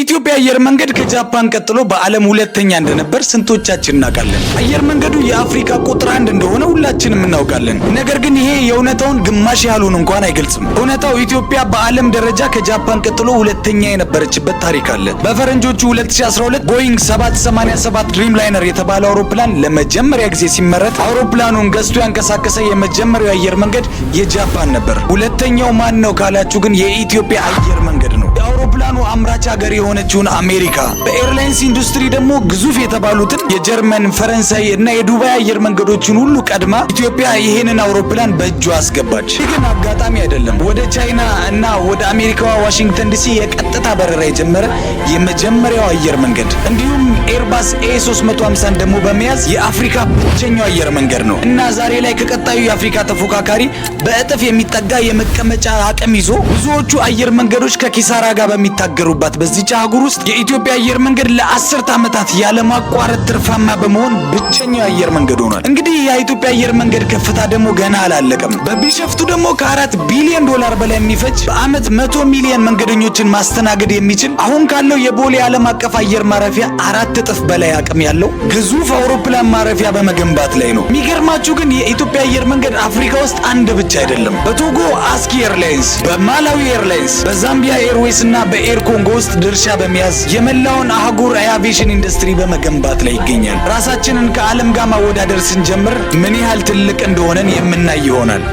የኢትዮጵያ አየር መንገድ ከጃፓን ቀጥሎ በዓለም ሁለተኛ እንደነበር ስንቶቻችን እናውቃለን? አየር መንገዱ የአፍሪካ ቁጥር 1 እንደሆነ ሁላችንም እናውቃለን። ነገር ግን ይሄ የእውነታውን ግማሽ ያህሉን እንኳን አይገልጽም። እውነታው ኢትዮጵያ በዓለም ደረጃ ከጃፓን ቀጥሎ ሁለተኛ የነበረችበት ታሪክ አለ። በፈረንጆቹ 2012 ቦይንግ 787 ድሪምላይነር የተባለው አውሮፕላን ለመጀመሪያ ጊዜ ሲመረት አውሮፕላኑን ገዝቶ ያንቀሳቀሰ የመጀመሪያው አየር መንገድ የጃፓን ነበር። ሁለተኛው ማን ነው ካላችሁ ግን የኢትዮጵያ አየር መንገድ ነው። የአውሮፕላኑ አምራች ሀገር የሆነችውን አሜሪካ፣ በኤርላይንስ ኢንዱስትሪ ደግሞ ግዙፍ የተባሉትን የጀርመን፣ ፈረንሳይ እና የዱባይ አየር መንገዶችን ሁሉ ቀድማ ኢትዮጵያ ይሄንን አውሮፕላን በእጇ አስገባች። ይህ ግን አጋጣሚ አይደለም። ወደ ቻይና እና ወደ አሜሪካዋ ዋሽንግተን ዲሲ የቀጥታ በረራ የጀመረ የመጀመሪያው አየር መንገድ እንዲሁም ኤርባስ A350 ደግሞ በመያዝ የአፍሪካ ብቸኛው አየር መንገድ ነው እና ዛሬ ላይ ከቀጣዩ የአፍሪካ ተፎካካሪ በእጥፍ የሚጠጋ የመቀመጫ አቅም ይዞ ብዙዎቹ አየር መንገዶች ከኪሳራ ጋር በሚታገሩባት በዚህች አህጉር ውስጥ የኢትዮጵያ አየር መንገድ ለ10 ዓመታት ያለማቋረጥ ትርፋማ በመሆን ብቸኛው አየር መንገድ ሆኗል። እንግዲህ የኢትዮጵያ አየር መንገድ ከፍታ ደግሞ ገና አላለቀም። በቢሸፍቱ ደግሞ ከ4 ቢሊዮን ዶላር በላይ የሚፈጅ በአመት 100 ሚሊዮን መንገደኞችን ማስተናገድ የሚችል አሁን ካለው የቦሌ ዓለም አቀፍ አየር ማረፊያ 4 እጥፍ በላይ አቅም ያለው ግዙፍ አውሮፕላን ማረፊያ በመገንባት ላይ ነው። የሚገርማችሁ ግን የኢትዮጵያ አየር መንገድ አፍሪካ ውስጥ አንድ ብቻ አይደለም። በቶጎ አስኪ ኤርላይንስ፣ በማላዊ ኤርላይንስ፣ በዛምቢያ ኤርዌይስ እና በኤር ኮንጎ ውስጥ ድርሻ በመያዝ የመላውን አህጉር አቪዬሽን ኢንዱስትሪ በመገንባት ላይ ይገኛል። ራሳችንን ከዓለም ጋር ማወዳደር ስንጀምር ምን ያህል ትልቅ እንደሆነን የምናይ ይሆናል።